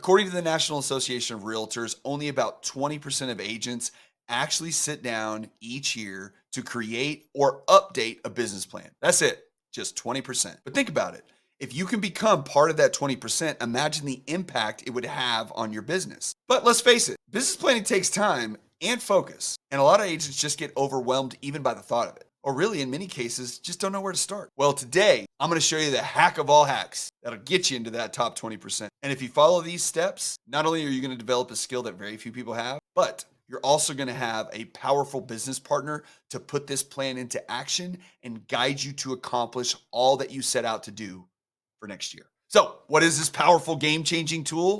According to the National Association of Realtors, only about 20% of agents actually sit down each year to create or update a business plan. That's it, just 20%. But think about it. If you can become part of that 20%, imagine the impact it would have on your business. But let's face it, business planning takes time and focus, and a lot of agents just get overwhelmed even by the thought of it. Or really, in many cases, just don't know where to start. Well, today, I'm going to show you the hack of all hacks that'll get you into that top 20%. And if you follow these steps, not only are you going to develop a skill that very few people have, but you're also going to have a powerful business partner to put this plan into action and guide you to accomplish all that you set out to do for next year. So, what is this powerful game-changing tool?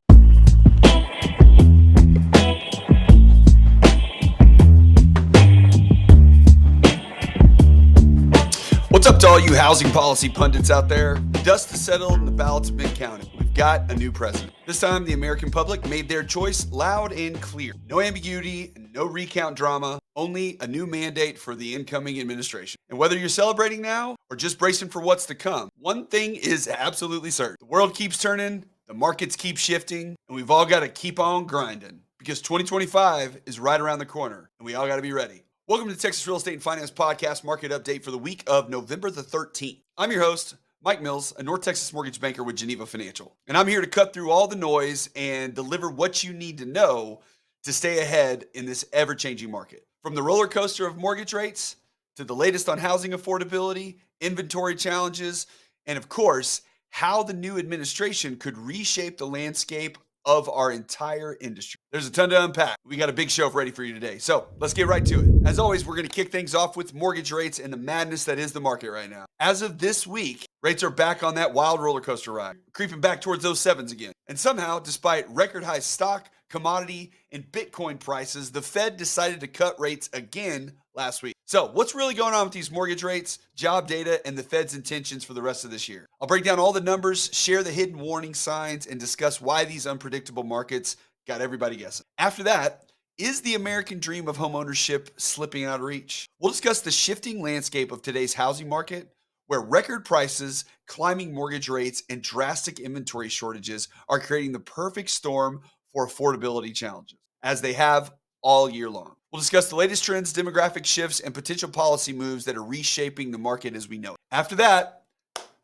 What's up to all you housing policy pundits out there? The dust is settled and the ballots have been counted. We've got a new president. This time, the American public made their choice loud and clear. No ambiguity, no recount drama, only a new mandate for the incoming administration. And whether you're celebrating now or just bracing for what's to come, one thing is absolutely certain. The world keeps turning, the markets keep shifting, and we've all got to keep on grinding because 2025 is right around the corner and we all got to be ready. Welcome to the Texas Real Estate and Finance Podcast Market Update for the week of November the 13th. I'm your host, Mike Mills, a North Texas mortgage banker with Geneva Financial. And I'm here to cut through all the noise and deliver what you need to know to stay ahead in this ever-changing market. From the roller coaster of mortgage rates to the latest on housing affordability, inventory challenges, and of course, how the new administration could reshape the landscape of our entire industry. There's a ton to unpack. We got a big show ready for you today. So let's get right to it. As always, we're going to kick things off with mortgage rates and the madness that is the market right now. As of this week, rates are back on that wild roller coaster ride, creeping back towards those sevens again. And somehow, despite record high stock, commodity, and Bitcoin prices, the Fed decided to cut rates again last week. So what's really going on with these mortgage rates, job data, and the Fed's intentions for the rest of this year? I'll break down all the numbers, share the hidden warning signs, and discuss why these unpredictable markets got everybody guessing. After that, is the American dream of homeownership slipping out of reach? We'll discuss the shifting landscape of today's housing market, where record prices, climbing mortgage rates, and drastic inventory shortages are creating the perfect storm for affordability challenges, as they have all year long. We'll discuss the latest trends, demographic shifts, and potential policy moves that are reshaping the market as we know it. After that,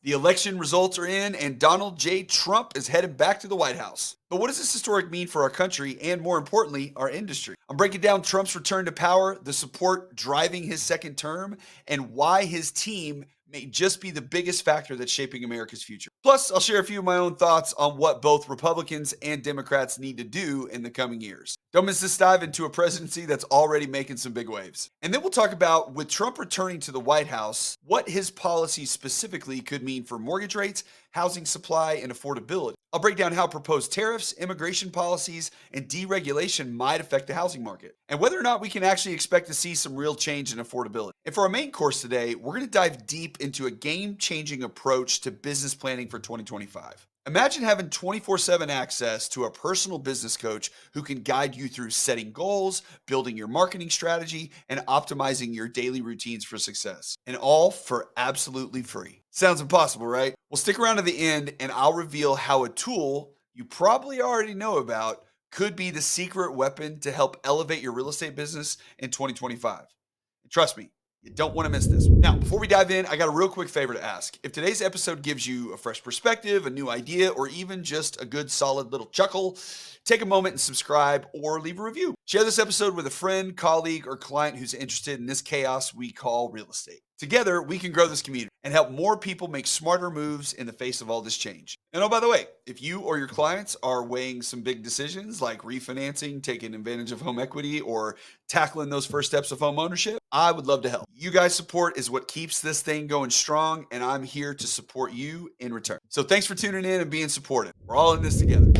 the election results are in, and Donald J. Trump is headed back to the White House. But what does this historic mean for our country and, more importantly, our industry? I'm breaking down Trump's return to power, the support driving his second term, and why his team may just be the biggest factor that's shaping America's future. Plus, I'll share a few of my own thoughts on what both Republicans and Democrats need to do in the coming years. Don't miss this dive into a presidency that's already making some big waves. And then we'll talk about, with Trump returning to the White House, what his policies specifically could mean for mortgage rates, housing supply, and affordability. I'll break down how proposed tariffs, immigration policies, and deregulation might affect the housing market, and whether or not we can actually expect to see some real change in affordability. And for our main course today, we're going to dive deep into a game-changing approach to business planning for 2025. Imagine having 24/7 access to a personal business coach who can guide you through setting goals, building your marketing strategy, and optimizing your daily routines for success. And all for absolutely free. Sounds impossible, right? Well, stick around to the end and I'll reveal how a tool you probably already know about could be the secret weapon to help elevate your real estate business in 2025. And trust me, you don't want to miss this. Now, before we dive in, I got a real quick favor to ask. If today's episode gives you a fresh perspective, a new idea, or even just a good solid little chuckle, take a moment and subscribe or leave a review. Share this episode with a friend, colleague, or client who's interested in this chaos we call real estate. Together, we can grow this community and help more people make smarter moves in the face of all this change. And oh, by the way, if you or your clients are weighing some big decisions like refinancing, taking advantage of home equity, or tackling those first steps of home ownership, I would love to help. You guys' support is what keeps this thing going strong, and I'm here to support you in return. So thanks for tuning in and being supportive. We're all in this together.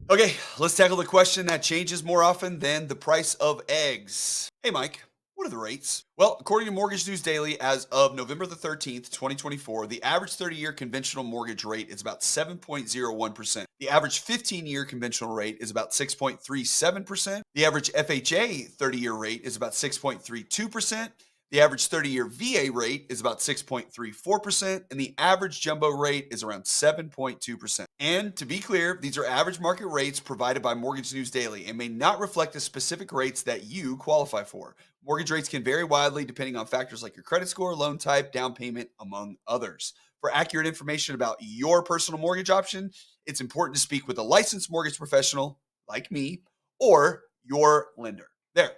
Okay, let's tackle the question that changes more often than the price of eggs. Hey, Mike. What are the rates? Well, according to Mortgage News Daily, as of November the 13th, 2024, the average 30-year conventional mortgage rate is about 7.01%. The average 15-year conventional rate is about 6.37%. The average FHA 30-year rate is about 6.32%. The average 30-year VA rate is about 6.34%, and the average jumbo rate is around 7.2%. And to be clear, these are average market rates provided by Mortgage News Daily and may not reflect the specific rates that you qualify for. Mortgage rates can vary widely depending on factors like your credit score, loan type, down payment, among others. For accurate information about your personal mortgage option, it's important to speak with a licensed mortgage professional like me or your lender. There,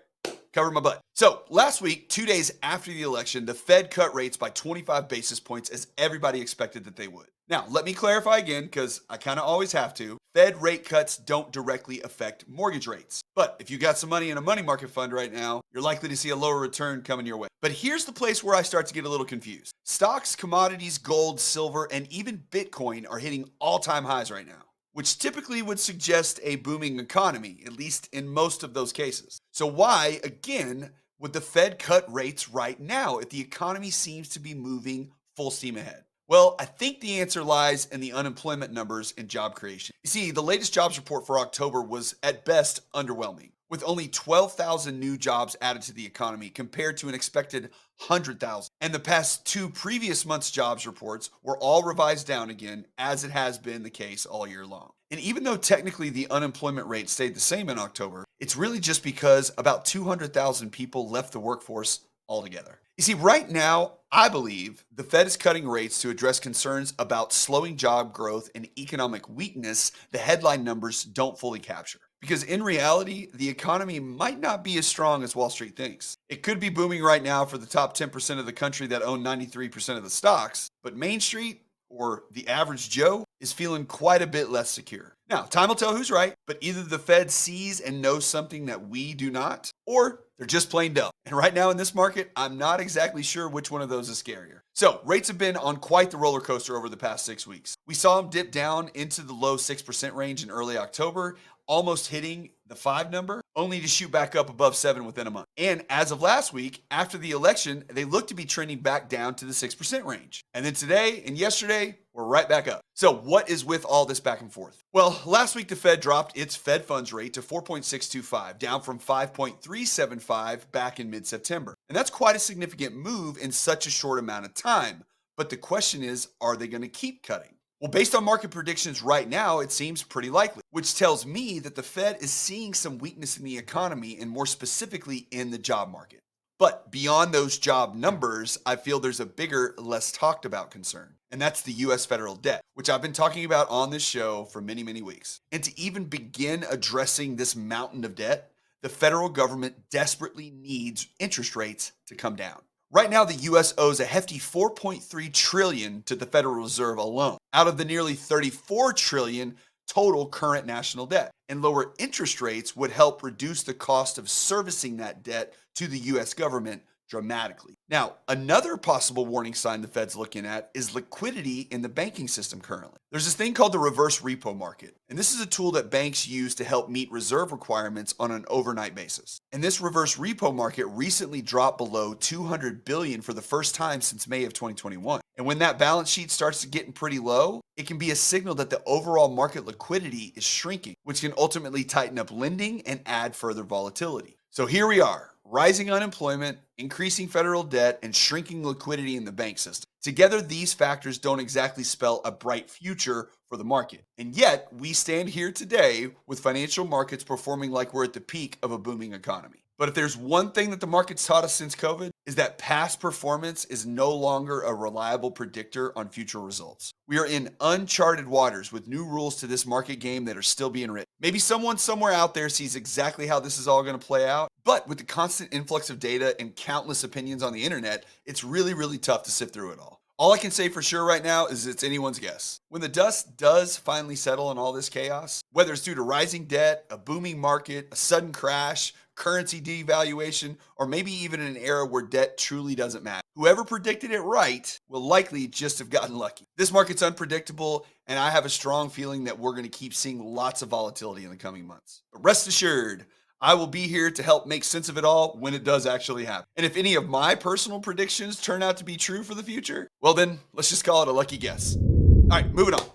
covered my butt. So last week, 2 days after the election, the Fed cut rates by 25 basis points as everybody expected that they would. Now, let me clarify again because I kind of always have to. Fed rate cuts don't directly affect mortgage rates. But if you got some money in a money market fund right now, you're likely to see a lower return coming your way. But here's the place where I start to get a little confused. Stocks, commodities, gold, silver, and even Bitcoin are hitting all-time highs right now, which typically would suggest a booming economy, at least in most of those cases. So why, again, would the Fed cut rates right now if the economy seems to be moving full steam ahead? Well, I think the answer lies in the unemployment numbers and job creation. You see, the latest jobs report for October was at best underwhelming, with only 12,000 new jobs added to the economy compared to an expected 100,000. And the past two previous months' jobs reports were all revised down again, as it has been the case all year long. And even though technically the unemployment rate stayed the same in October, it's really just because about 200,000 people left the workforce altogether. You see, right now, I believe the Fed is cutting rates to address concerns about slowing job growth and economic weakness the headline numbers don't fully capture. Because in reality, the economy might not be as strong as Wall Street thinks. It could be booming right now for the top 10% of the country that own 93% of the stocks, but Main Street, or the average Joe, is feeling quite a bit less secure. Now, time will tell who's right, but either the Fed sees and knows something that we do not, or they're just plain dumb. And right now in this market, I'm not exactly sure which one of those is scarier. So, rates have been on quite the roller coaster over the past 6 weeks. We saw them dip down into the low 6% range in early October, almost hitting the 5 number, only to shoot back up above 7 within a month. And as of last week, after the election, they look to be trending back down to the 6% range. And then today and yesterday, we're right back up. So what is with all this back and forth? Well, last week the Fed dropped its Fed funds rate to 4.625, down from 5.375 back in mid-September. And that's quite a significant move in such a short amount of time. But the question is, are they going to keep cutting? Well, based on market predictions right now, it seems pretty likely, which tells me that the Fed is seeing some weakness in the economy and more specifically in the job market. But beyond those job numbers, I feel there's a bigger, less talked about concern, and that's the US federal debt, which I've been talking about on this show for many, many weeks. And to even begin addressing this mountain of debt, the federal government desperately needs interest rates to come down. Right now, the US owes a hefty $4.3 trillion to the Federal Reserve alone, out of the nearly $34 trillion total current national debt. And lower interest rates would help reduce the cost of servicing that debt to the US government dramatically. Now, another possible warning sign the Fed's looking at is liquidity in the banking system currently. There's this thing called the reverse repo market, and this is a tool that banks use to help meet reserve requirements on an overnight basis. And this reverse repo market recently dropped below 200 billion for the first time since May of 2021. And when that balance sheet starts to get pretty low, it can be a signal that the overall market liquidity is shrinking, which can ultimately tighten up lending and add further volatility. So here we are. Rising unemployment, increasing federal debt, and shrinking liquidity in the bank system. Together, these factors don't exactly spell a bright future for the market. And yet, we stand here today with financial markets performing like we're at the peak of a booming economy. But if there's one thing that the market's taught us since COVID, is that past performance is no longer a reliable predictor on future results. We are in uncharted waters with new rules to this market game that are still being written. Maybe someone somewhere out there sees exactly how this is all going to play out, but with the constant influx of data and countless opinions on the internet, it's really, really tough to sift through it all. All I can say for sure right now is it's anyone's guess. When the dust does finally settle in all this chaos, whether it's due to rising debt, a booming market, a sudden crash, currency devaluation, or maybe even an era where debt truly doesn't matter, whoever predicted it right will likely just have gotten lucky. This market's unpredictable, and I have a strong feeling that we're going to keep seeing lots of volatility in the coming months. But rest assured, I will be here to help make sense of it all when it does actually happen. And if any of my personal predictions turn out to be true for the future, well then, let's just call it a lucky guess. All right, moving on.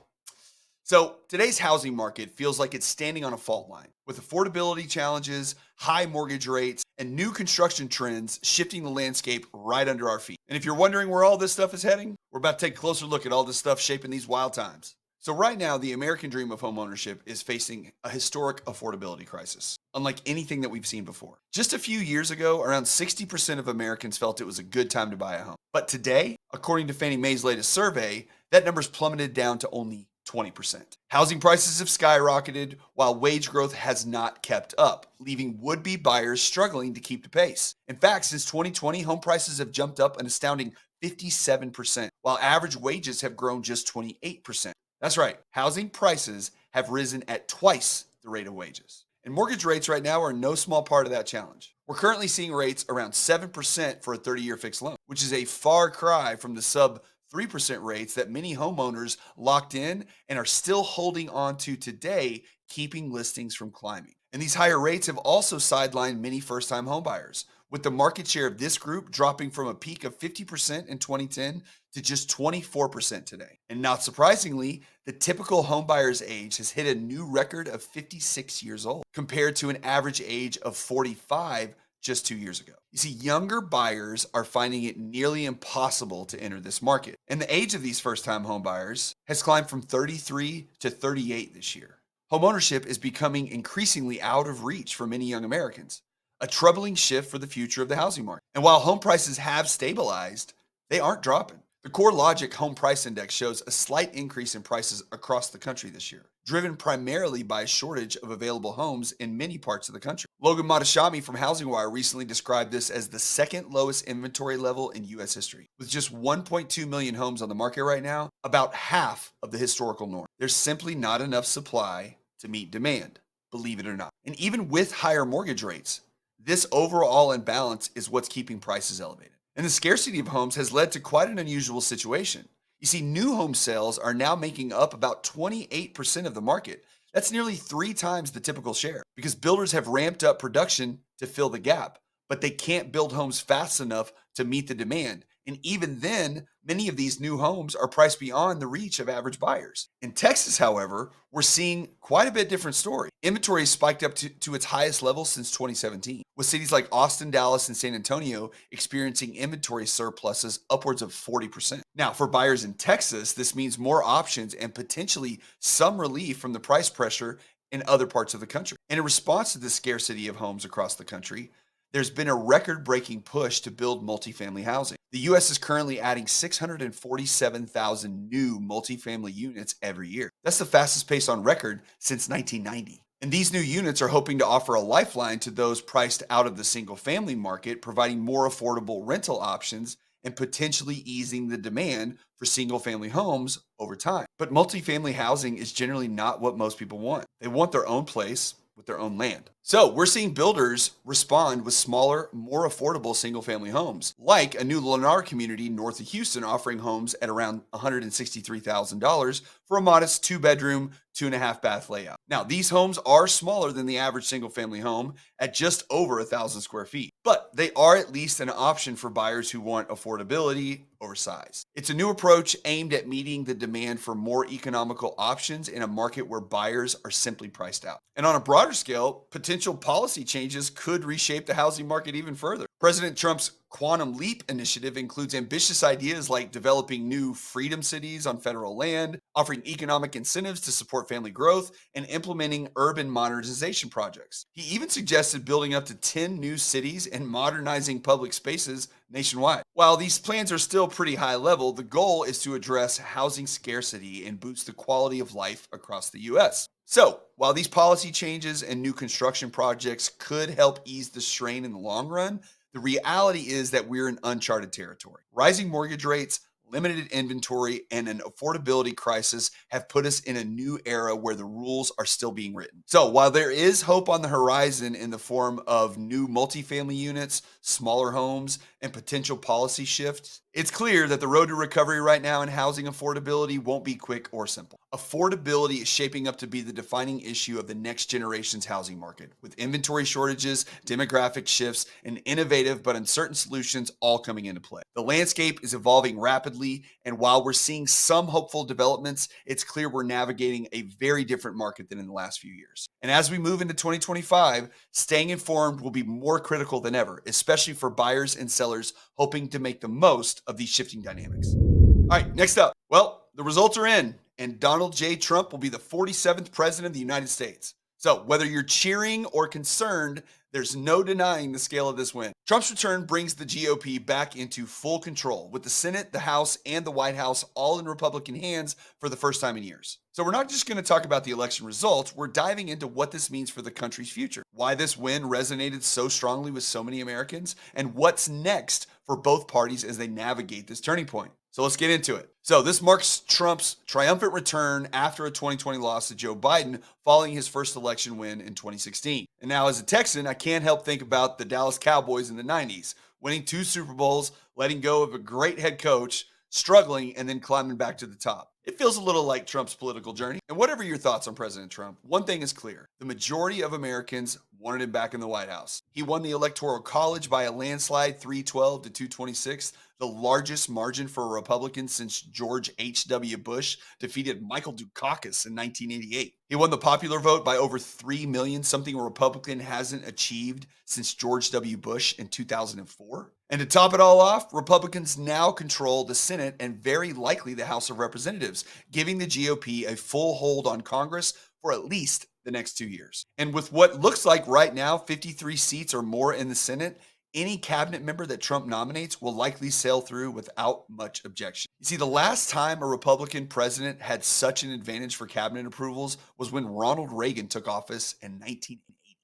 So today's housing market feels like it's standing on a fault line with affordability challenges, high mortgage rates, and new construction trends shifting the landscape right under our feet. And if you're wondering where all this stuff is heading, we're about to take a closer look at all this stuff shaping these wild times. So, right now, the American dream of homeownership is facing a historic affordability crisis, unlike anything that we've seen before. Just a few years ago, around 60% of Americans felt it was a good time to buy a home. But today, according to Fannie Mae's latest survey, that number's plummeted down to only 20%. Housing prices have skyrocketed while wage growth has not kept up, leaving would be buyers struggling to keep the pace. In fact, since 2020, home prices have jumped up an astounding 57%, while average wages have grown just 28%. That's right. Housing prices have risen at twice the rate of wages. And mortgage rates right now are no small part of that challenge. We're currently seeing rates around 7% for a 30-year fixed loan, which is a far cry from the sub 3% rates that many homeowners locked in and are still holding on to today, keeping listings from climbing. And these higher rates have also sidelined many first-time homebuyers, with the market share of this group dropping from a peak of 50% in 2010 to just 24% today. And not surprisingly, the typical homebuyer's age has hit a new record of 56 years old, compared to an average age of 45 just 2 years ago. You see, younger buyers are finding it nearly impossible to enter this market. And the age of these first-time homebuyers has climbed from 33 to 38 this year. Homeownership is becoming increasingly out of reach for many young Americans, a troubling shift for the future of the housing market. And while home prices have stabilized, they aren't dropping. The CoreLogic Home Price Index shows a slight increase in prices across the country this year, driven primarily by a shortage of available homes in many parts of the country. Logan Matashami from Housing Wire recently described this as the second lowest inventory level in U.S. history. With just 1.2 million homes on the market right now, about half of the historical norm. There's simply not enough supply to meet demand, believe it or not. And even with higher mortgage rates, this overall imbalance is what's keeping prices elevated. And the scarcity of homes has led to quite an unusual situation. You see, new home sales are now making up about 28% of the market. That's nearly 3 times the typical share because builders have ramped up production to fill the gap, but they can't build homes fast enough to meet the demand. And even then, many of these new homes are priced beyond the reach of average buyers. In Texas, however, we're seeing quite a bit different story. Inventory has spiked up to its highest level since 2017, with cities like Austin, Dallas, and San Antonio experiencing inventory surpluses upwards of 40%. Now, for buyers in Texas, this means more options and potentially some relief from the price pressure in other parts of the country. And in response to the scarcity of homes across the country, there's been a record-breaking push to build multifamily housing. The U.S. is currently adding 647,000 new multifamily units every year. That's the fastest pace on record since 1990. And these new units are hoping to offer a lifeline to those priced out of the single-family market, providing more affordable rental options and potentially easing the demand for single-family homes over time. But multifamily housing is generally not what most people want. They want their own place with their own land. So we're seeing builders respond with smaller, more affordable single-family homes, like a new Lennar community north of Houston offering homes at around $163,000 for a modest 2-bedroom, 2.5-bath layout. Now, these homes are smaller than the average single-family home at just over 1,000 square feet, but they are at least an option for buyers who want affordability over size. It's a new approach aimed at meeting the demand for more economical options in a market where buyers are simply priced out. And on a broader scale, potential policy changes could reshape the housing market even further. President Trump's Quantum Leap initiative includes ambitious ideas like developing new freedom cities on federal land, offering economic incentives to support family growth, and implementing urban modernization projects. He even suggested building up to 10 new cities and modernizing public spaces nationwide. While these plans are still pretty high level, the goal is to address housing scarcity and boost the quality of life across the U.S. So, while these policy changes and new construction projects could help ease the strain in the long run, the reality is that we're in uncharted territory. Rising mortgage rates, limited inventory, and an affordability crisis have put us in a new era where the rules are still being written. So while there is hope on the horizon in the form of new multifamily units, smaller homes, and potential policy shifts, it's clear that the road to recovery right now in housing affordability won't be quick or simple. Affordability is shaping up to be the defining issue of the next generation's housing market, with inventory shortages, demographic shifts, and innovative but uncertain solutions all coming into play. The landscape is evolving rapidly, and while we're seeing some hopeful developments, it's clear we're navigating a very different market than in the last few years. And as we move into 2025, staying informed will be more critical than ever, especially for buyers and sellers hoping to make the most of these shifting dynamics. All right, next up. Well, the results are in, and Donald J. Trump will be the 47th president of the United States. So, whether you're cheering or concerned, there's no denying the scale of this win. Trump's return brings the GOP back into full control, with the Senate, the House, and the White House all in Republican hands for the first time in years. So, we're not just going to talk about the election results, we're diving into what this means for the country's future, why this win resonated so strongly with so many Americans, and what's next for both parties as they navigate this turning point. So let's get into it. So this marks Trump's triumphant return after a 2020 loss to Joe Biden following his first election win in 2016. And now as a Texan, I can't help think about the Dallas Cowboys in the 90s, winning 2 Super Bowls, letting go of a great head coach, struggling, and then climbing back to the top. It feels a little like Trump's political journey. And whatever your thoughts on President Trump, one thing is clear. The majority of Americans wanted him back in the White House. He won the Electoral College by a landslide, 312 to 226, the largest margin for a Republican since George H.W. Bush defeated Michael Dukakis in 1988. He won the popular vote by over 3 million, something a Republican hasn't achieved since George W. Bush in 2004. And to top it all off, Republicans now control the Senate and very likely the House of Representatives, giving the GOP a full hold on Congress for at least the next 2 years. And with what looks like right now 53 seats or more in the Senate, any cabinet member that Trump nominates will likely sail through without much objection. You see, the last time a Republican president had such an advantage for cabinet approvals was when Ronald Reagan took office in 1980.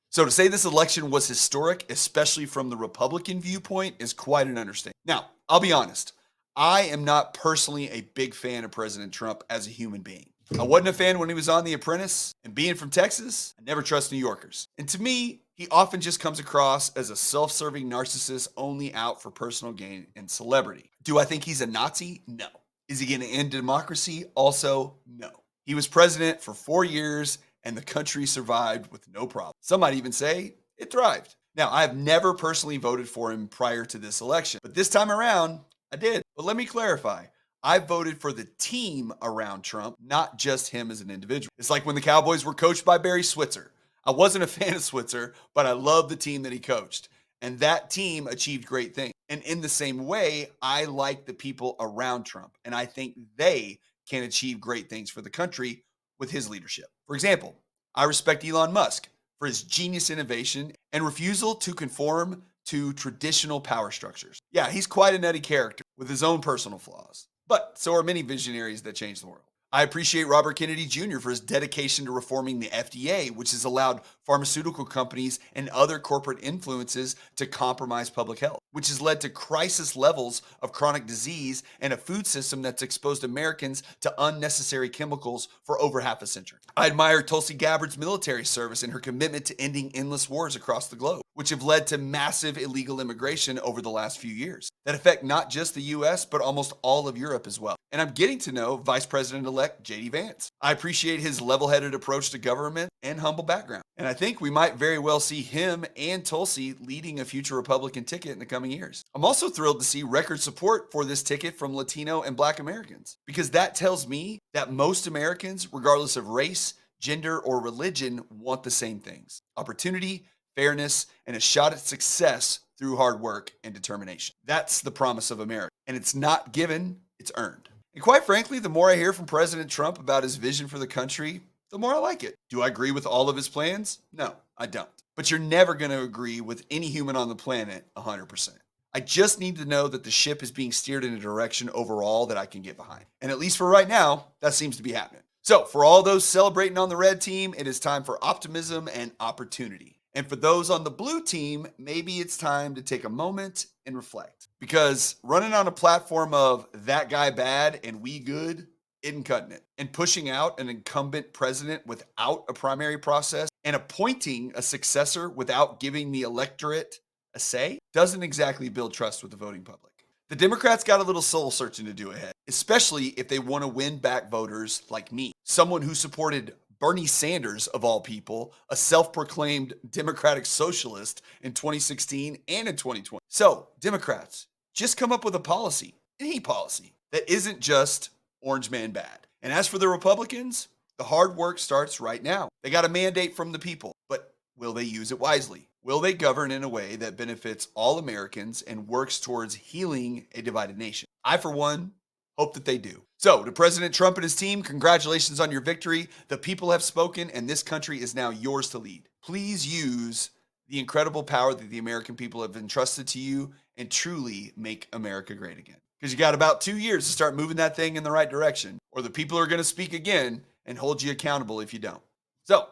So to say this election was historic, especially from the Republican viewpoint, is quite an understatement. Now, I'll be honest. I am not personally a big fan of President Trump as a human being. I wasn't a fan when he was on The Apprentice, and being from Texas, I never trust New Yorkers. And to me, he often just comes across as a self-serving narcissist only out for personal gain and celebrity. Do I think he's a Nazi? No. Is he going to end democracy? Also, no. He was president for 4 years, and the country survived with no problem. Some might even say it thrived. Now, I have never personally voted for him prior to this election, but this time around, I did. But let me clarify. I voted for the team around Trump, not just him as an individual. It's like when the Cowboys were coached by Barry Switzer. I wasn't a fan of Switzer, but I loved the team that he coached. And that team achieved great things. And in the same way, I like the people around Trump. And I think they can achieve great things for the country with his leadership. For example, I respect Elon Musk for his genius innovation and refusal to conform to traditional power structures. Yeah, he's quite a nutty character with his own personal flaws. But so are many visionaries that change the world. I appreciate Robert Kennedy Jr. for his dedication to reforming the FDA, which has allowed pharmaceutical companies and other corporate influences to compromise public health, which has led to crisis levels of chronic disease and a food system that's exposed Americans to unnecessary chemicals for over half a century. I admire Tulsi Gabbard's military service and her commitment to ending endless wars across the globe, which have led to massive illegal immigration over the last few years that affect not just the US, but almost all of Europe as well. And I'm getting to know Vice President-elect J.D. Vance. I appreciate his level-headed approach to government and humble background. And I think we might very well see him and Tulsi leading a future Republican ticket in the coming years. I'm also thrilled to see record support for this ticket from Latino and Black Americans, because that tells me that most Americans, regardless of race, gender, or religion, want the same things: opportunity, fairness, and a shot at success through hard work and determination. That's the promise of America. And it's not given, it's earned. And quite frankly, the more I hear from President Trump about his vision for the country, the more I like it. Do I agree with all of his plans? No, I don't. But you're never going to agree with any human on the planet 100%. I just need to know that the ship is being steered in a direction overall that I can get behind. And at least for right now, that seems to be happening. So for all those celebrating on the red team, it is time for optimism and opportunity. And for those on the blue team, maybe it's time to take a moment and reflect. Because running on a platform of that guy bad and we good isn't cutting it. And pushing out an incumbent president without a primary process and appointing a successor without giving the electorate a say doesn't exactly build trust with the voting public. The Democrats got a little soul searching to do ahead, especially if they want to win back voters like me, someone who supported Bernie Sanders, of all people, a self-proclaimed Democratic socialist in 2016 and in 2020. So, Democrats, just come up with a policy, any policy, that isn't just orange man bad. And as for the Republicans, the hard work starts right now. They got a mandate from the people, but will they use it wisely? Will they govern in a way that benefits all Americans and works towards healing a divided nation? I, for one, Hope that they do. So, to President Trump and his team, congratulations on your victory. The people have spoken, and this country is now yours to lead. Please use the incredible power that the American people have entrusted to you and truly make America great again. Because you got about 2 years to start moving that thing in the right direction, or the people are going to speak again and hold you accountable if you don't. So,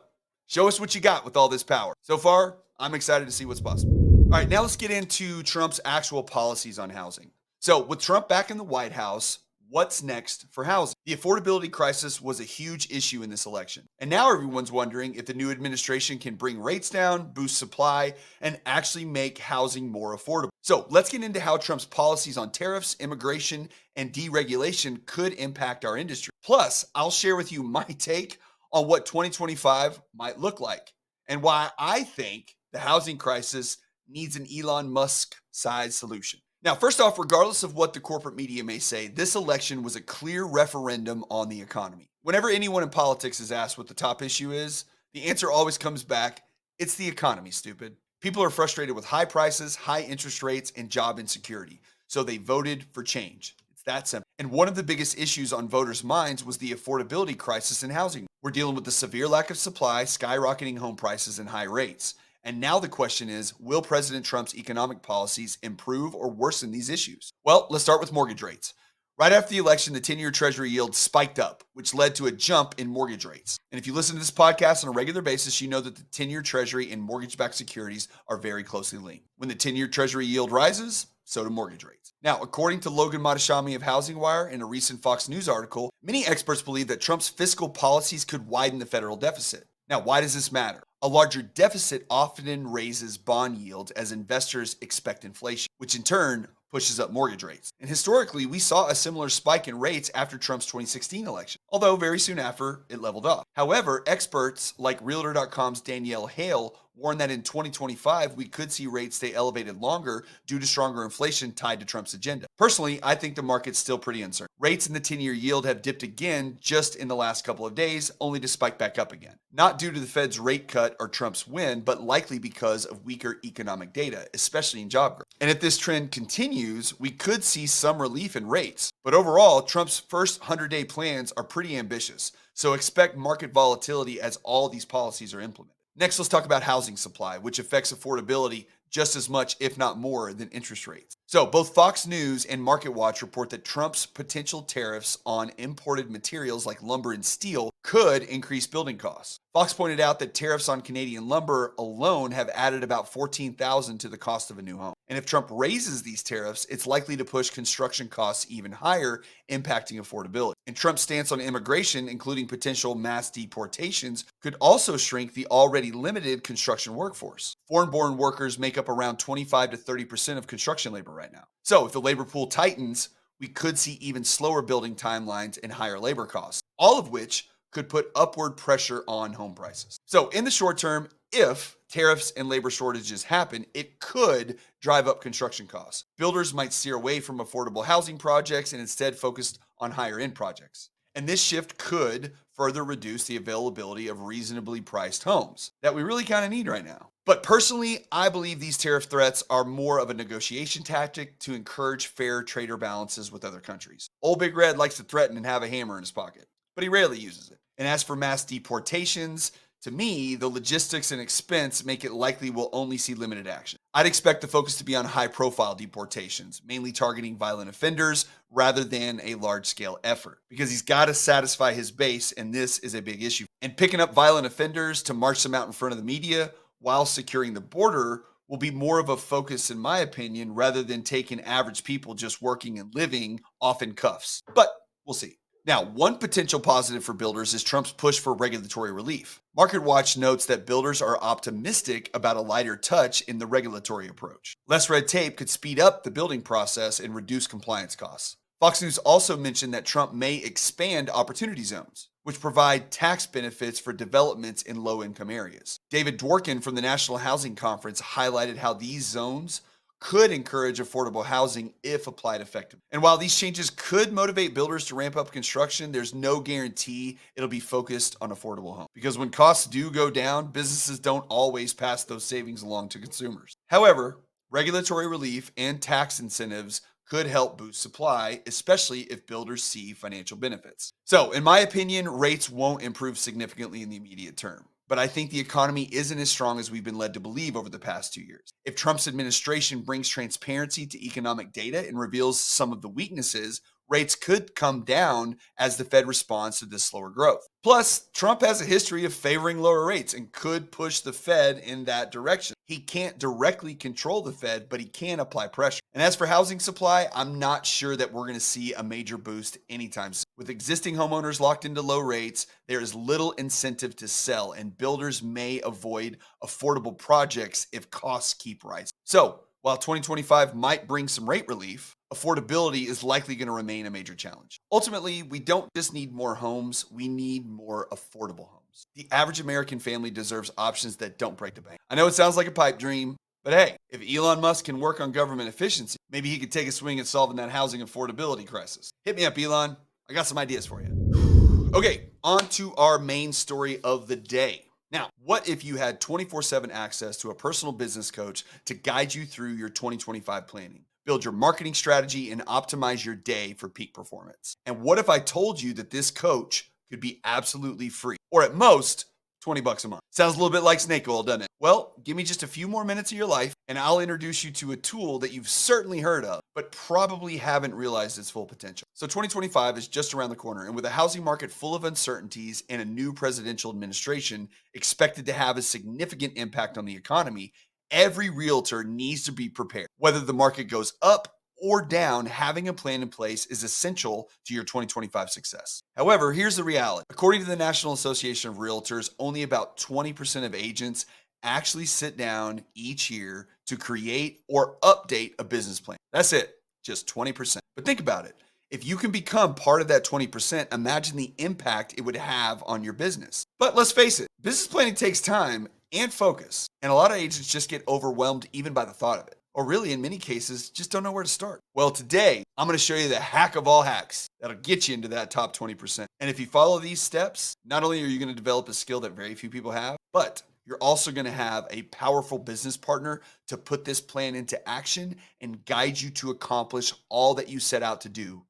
show us what you got with all this power. So far, I'm excited to see what's possible. All right, now let's get into Trump's actual policies on housing. So, with Trump back in the White House, what's next for housing? The affordability crisis was a huge issue in this election. And now everyone's wondering if the new administration can bring rates down, boost supply, and actually make housing more affordable. So let's get into how Trump's policies on tariffs, immigration, and deregulation could impact our industry. Plus, I'll share with you my take on what 2025 might look like and why I think the housing crisis needs an Elon Musk sized solution. Now, first off, regardless of what the corporate media may say, this election was a clear referendum on the economy. Whenever anyone in politics is asked what the top issue is, the answer always comes back, it's the economy, stupid. People are frustrated with high prices, high interest rates, and job insecurity. So they voted for change. It's that simple. And one of the biggest issues on voters' minds was the affordability crisis in housing. We're dealing with the severe lack of supply, skyrocketing home prices, and high rates. And now the question is, will President Trump's economic policies improve or worsen these issues? Well, let's start with mortgage rates. Right after the election, the 10-year Treasury yield spiked up, which led to a jump in mortgage rates. And if you listen to this podcast on a regular basis, you know that the 10-year Treasury and mortgage-backed securities are very closely linked. When the 10-year Treasury yield rises, so do mortgage rates. Now, according to Logan Matashami of Housing Wire in a recent Fox News article, many experts believe that Trump's fiscal policies could widen the federal deficit. Now, why does this matter? A larger deficit often raises bond yields as investors expect inflation, which in turn pushes up mortgage rates. And historically, we saw a similar spike in rates after Trump's 2016 election, although very soon after, it leveled off. However, experts like Realtor.com's Danielle Hale warned that in 2025, we could see rates stay elevated longer due to stronger inflation tied to Trump's agenda. Personally, I think the market's still pretty uncertain. Rates in the 10-year yield have dipped again just in the last couple of days, only to spike back up again. Not due to the Fed's rate cut or Trump's win, but likely because of weaker economic data, especially in job growth. And if this trend continues, we could see some relief in rates. But overall, Trump's first 100-day plans are pretty ambitious, so expect market volatility as all these policies are implemented. Next, let's talk about housing supply, which affects affordability just as much, if not more, than interest rates. So both Fox News and MarketWatch report that Trump's potential tariffs on imported materials like lumber and steel could increase building costs. Fox pointed out that tariffs on Canadian lumber alone have added about $14,000 to the cost of a new home. And if Trump raises these tariffs, it's likely to push construction costs even higher, impacting affordability. And Trump's stance on immigration, including potential mass deportations, could also shrink the already limited construction workforce. Foreign-born workers make up around 25 to 30% of construction labor right now. So if the labor pool tightens, we could see even slower building timelines and higher labor costs, all of which could put upward pressure on home prices. So in the short term, if tariffs and labor shortages happen, it could drive up construction costs. Builders might steer away from affordable housing projects and instead focus on higher end projects. And this shift could further reduce the availability of reasonably priced homes that we really kind of need right now. But personally, I believe these tariff threats are more of a negotiation tactic to encourage fair trader balances with other countries. Old Big Red likes to threaten and have a hammer in his pocket, but he rarely uses it. And as for mass deportations, to me, the logistics and expense make it likely we'll only see limited action. I'd expect the focus to be on high-profile deportations, mainly targeting violent offenders rather than a large-scale effort, because he's got to satisfy his base, and this is a big issue. And picking up violent offenders to march them out in front of the media while securing the border will be more of a focus, in my opinion, rather than taking average people just working and living off in cuffs. But we'll see. Now, one potential positive for builders is Trump's push for regulatory relief. MarketWatch notes that builders are optimistic about a lighter touch in the regulatory approach. Less red tape could speed up the building process and reduce compliance costs. Fox News also mentioned that Trump may expand opportunity zones, which provide tax benefits for developments in low-income areas. David Dworkin from the National Housing Conference highlighted how these zones could encourage affordable housing if applied effectively. And while these changes could motivate builders to ramp up construction, there's no guarantee it'll be focused on affordable homes. Because when costs do go down, businesses don't always pass those savings along to consumers. However, regulatory relief and tax incentives could help boost supply, especially if builders see financial benefits. So, in my opinion, rates won't improve significantly in the immediate term. But I think the economy isn't as strong as we've been led to believe over the past 2 years. If Trump's administration brings transparency to economic data and reveals some of the weaknesses, rates could come down as the Fed responds to this slower growth. Plus, Trump has a history of favoring lower rates and could push the Fed in that direction. He can't directly control the Fed, but he can apply pressure. And as for housing supply, I'm not sure that we're going to see a major boost anytime soon. With existing homeowners locked into low rates, there is little incentive to sell, and builders may avoid affordable projects if costs keep rising. So, while 2025 might bring some rate relief, affordability is likely going to remain a major challenge. Ultimately, we don't just need more homes, we need more affordable homes. The average American family deserves options that don't break the bank. I know it sounds like a pipe dream, but hey, if Elon Musk can work on government efficiency, maybe he could take a swing at solving that housing affordability crisis. Hit me up, Elon. I got some ideas for you. Okay, on to our main story of the day. Now, what if you had 24/7 access to a personal business coach to guide you through your 2025 planning, build your marketing strategy, and optimize your day for peak performance? And what if I told you that this coach could be absolutely free, or at most, $20 a month? Sounds a little bit like snake oil, doesn't it? Well, give me just a few more minutes of your life, and I'll introduce you to a tool that you've certainly heard of, but probably haven't realized its full potential. So 2025 is just around the corner, and with a housing market full of uncertainties and a new presidential administration expected to have a significant impact on the economy, every realtor needs to be prepared. Whether the market goes up or down, having a plan in place is essential to your 2025 success. However, here's the reality. According to the National Association of Realtors, only about 20% of agents actually sit down each year to create or update a business plan. That's it, just 20%. But think about it. If you can become part of that 20%, imagine the impact it would have on your business. But let's face it, business planning takes time and focus, and a lot of agents just get overwhelmed even by the thought of it. Or really, in many cases, just don't know where to start. Well, today, I'm going to show you the hack of all hacks that'll get you into that top 20%. And if you follow these steps, not only are you going to develop a skill that very few people have, but you're also going to have a powerful business partner to put this plan into action and guide you to accomplish all that you set out to do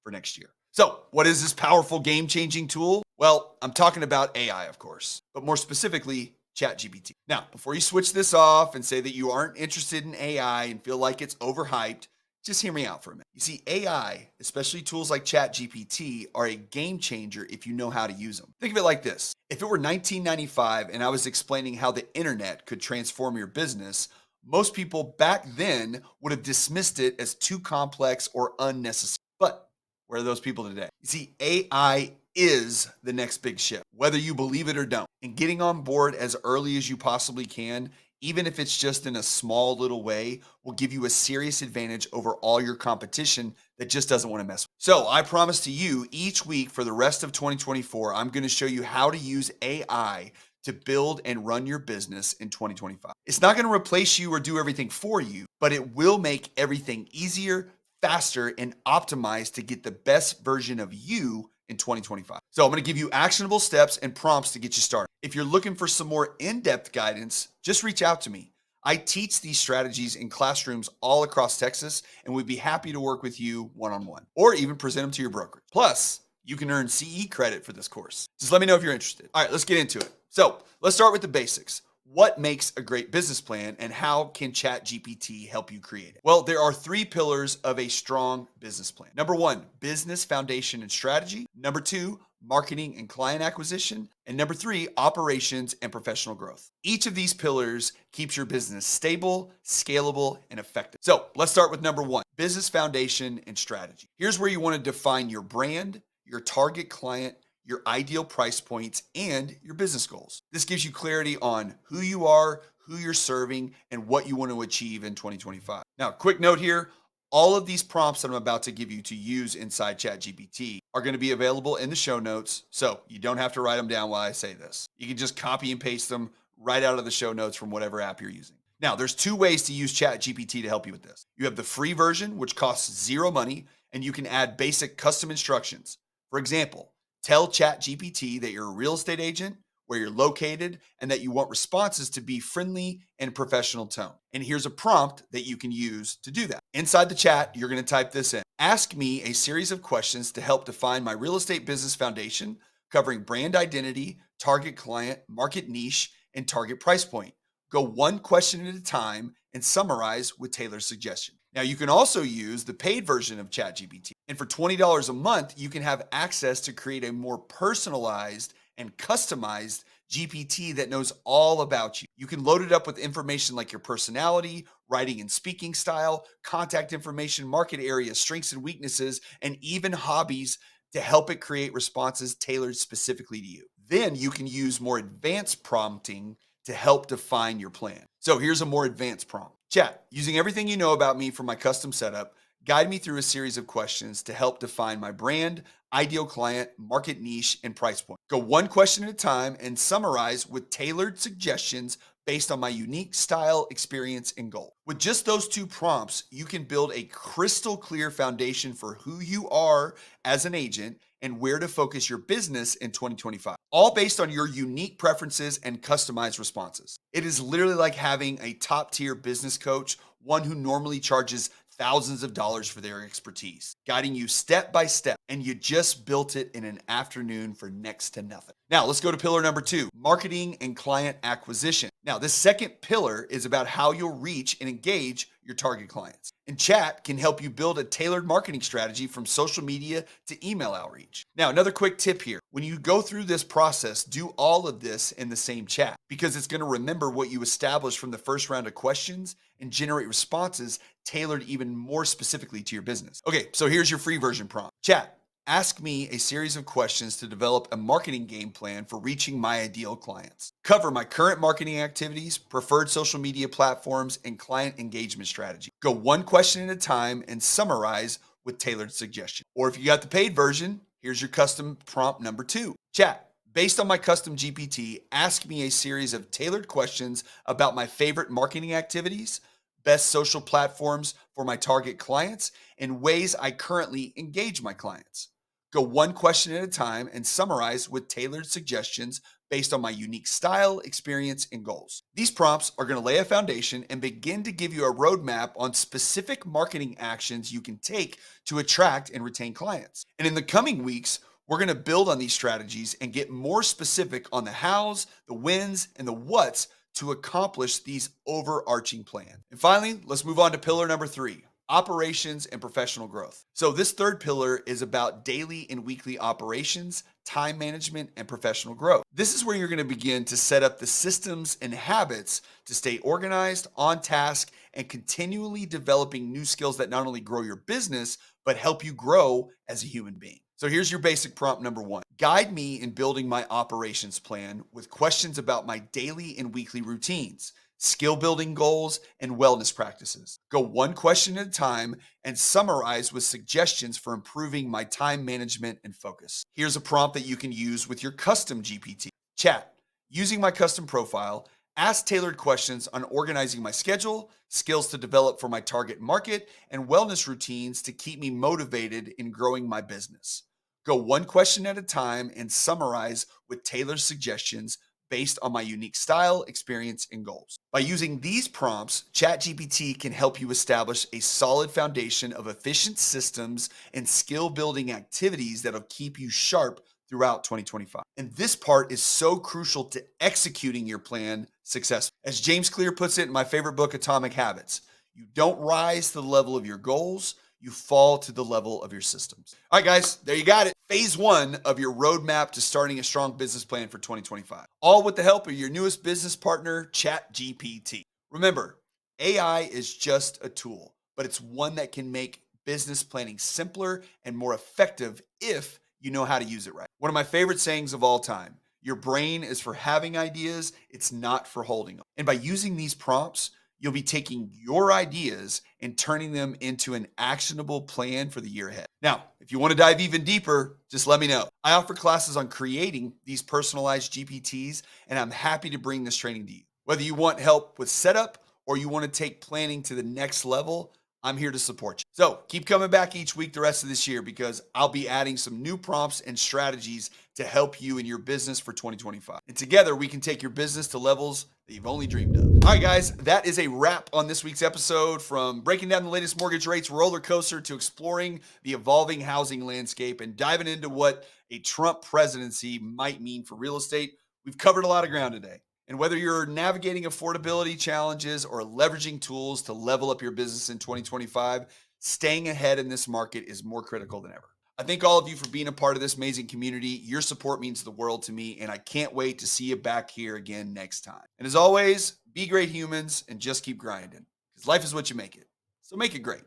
for next year. So, what is this powerful game-changing tool? Well, I'm talking about AI, of course, but more specifically, ChatGPT. Now, before you switch this off and say that you aren't interested in AI and feel like it's overhyped, just hear me out for a minute. You see, AI, especially tools like ChatGPT, are a game changer if you know how to use them. Think of it like this. If it were 1995 and I was explaining how the internet could transform your business, most people back then would have dismissed it as too complex or unnecessary. But where are those people today? You see, AI is the next big shift, whether you believe it or don't. And getting on board as early as you possibly can, even if it's just in a small little way, will give you a serious advantage over all your competition that just doesn't want to mess with. So I promise to you, each week for the rest of 2024, I'm going to show you how to use AI to build and run your business in 2025. It's not going to replace you or do everything for you, but it will make everything easier, faster, and optimized to get the best version of you in 2025. So I'm going to give you actionable steps and prompts to get you started. If you're looking for some more in-depth guidance, just reach out to me. I teach these strategies in classrooms all across Texas, and we'd be happy to work with you one-on-one or even present them to your brokerage. Plus, you can earn CE credit for this course. Just let me know if you're interested. All right, let's get into it. So let's start with the basics. What makes a great business plan and how can ChatGPT help you create it? Well, there are 3 pillars of a strong business plan. Number 1, business foundation and strategy. Number 2, marketing and client acquisition. And number 3, operations and professional growth. Each of these pillars keeps your business stable, scalable, and effective. So let's start with number 1, business foundation and strategy. Here's where you want to define your brand, your target client, your ideal price points, and your business goals. This gives you clarity on who you are, who you're serving, and what you want to achieve in 2025. Now, quick note here, all of these prompts that I'm about to give you to use inside ChatGPT are going to be available in the show notes, so you don't have to write them down while I say this. You can just copy and paste them right out of the show notes from whatever app you're using. Now, there's 2 ways to use ChatGPT to help you with this. You have the free version, which costs 0 money, and you can add basic custom instructions. For example, tell ChatGPT that you're a real estate agent where you're located, and that you want responses to be friendly and professional tone. And here's a prompt that you can use to do that. Inside the chat, you're going to type this in. Ask me a series of questions to help define my real estate business foundation, covering brand identity, target client, market niche, and target price point. Go one question at a time and summarize with tailored suggestion. Now, you can also use the paid version of ChatGPT. And for $20 a month, you can have access to create a more personalized and customized GPT that knows all about you. You can load it up with information like your personality, writing and speaking style, contact information, market area, strengths and weaknesses, and even hobbies to help it create responses tailored specifically to you. Then you can use more advanced prompting to help define your plan. So here's a more advanced prompt. Chat, using everything you know about me for my custom setup, guide me through a series of questions to help define my brand, ideal client, market niche, and price point. Go one question at a time and summarize with tailored suggestions based on my unique style, experience, and goal. With just those two prompts, you can build a crystal clear foundation for who you are as an agent and where to focus your business in 2025, all based on your unique preferences and customized responses. It is literally like having a top tier business coach, one who normally charges thousands of dollars for their expertise, guiding you step by step, and you just built it in an afternoon for next to nothing. Now, let's go to pillar number 2, marketing and client acquisition. Now, this second pillar is about how you'll reach and engage your target clients. And chat can help you build a tailored marketing strategy from social media to email outreach. Now, another quick tip here. When you go through this process, do all of this in the same chat because it's going to remember what you established from the first round of questions and generate responses tailored even more specifically to your business. Okay, so here's your free version prompt. Chat, ask me a series of questions to develop a marketing game plan for reaching my ideal clients. Cover my current marketing activities, preferred social media platforms, and client engagement strategy. Go one question at a time and summarize with tailored suggestions. Or if you got the paid version, here's your custom prompt number 2. Chat, based on my custom GPT, ask me a series of tailored questions about my favorite marketing activities, best social platforms for my target clients, and ways I currently engage my clients. Go one question at a time and summarize with tailored suggestions based on my unique style, experience, and goals. These prompts are going to lay a foundation and begin to give you a roadmap on specific marketing actions you can take to attract and retain clients. And in the coming weeks, we're going to build on these strategies and get more specific on the hows, the whens, and the whats to accomplish these overarching plans. And finally, let's move on to pillar number 3, operations and professional growth. So this third pillar is about daily and weekly operations, time management, and professional growth. This is where you're going to begin to set up the systems and habits to stay organized, on task, and continually developing new skills that not only grow your business, but help you grow as a human being. So here's your basic prompt number 1. Guide me in building my operations plan with questions about my daily and weekly routines, skill building goals, and wellness practices. Go one question at a time and summarize with suggestions for improving my time management and focus. Here's a prompt that you can use with your custom GPT. Chat, using my custom profile, ask tailored questions on organizing my schedule, skills to develop for my target market, and wellness routines to keep me motivated in growing my business. Go one question at a time and summarize with tailored suggestions based on my unique style, experience, and goals. By using these prompts, ChatGPT can help you establish a solid foundation of efficient systems and skill building activities that'll keep you sharp throughout 2025. And this part is so crucial to executing your plan successfully. As James Clear puts it in my favorite book, Atomic Habits, you don't rise to the level of your goals, you fall to the level of your systems. All right, guys, there you got it. Phase 1 of your roadmap to starting a strong business plan for 2025. All with the help of your newest business partner, ChatGPT. Remember, AI is just a tool, but it's one that can make business planning simpler and more effective if you know how to use it right. One of my favorite sayings of all time, your brain is for having ideas, it's not for holding them. And by using these prompts, you'll be taking your ideas and turning them into an actionable plan for the year ahead. Now, if you want to dive even deeper, just let me know. I offer classes on creating these personalized GPTs, and I'm happy to bring this training to you. Whether you want help with setup or you want to take planning to the next level, I'm here to support you. So keep coming back each week the rest of this year because I'll be adding some new prompts and strategies to help you in your business for 2025. And together we can take your business to levels that you've only dreamed of. All right, guys, that is a wrap on this week's episode. From breaking down the latest mortgage rates roller coaster to exploring the evolving housing landscape and diving into what a Trump presidency might mean for real estate. We've covered a lot of ground today. And whether you're navigating affordability challenges or leveraging tools to level up your business in 2025, staying ahead in this market is more critical than ever. I thank all of you for being a part of this amazing community. Your support means the world to me, and I can't wait to see you back here again next time. And as always, be great humans and just keep grinding because life is what you make it. So make it great.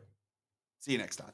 See you next time.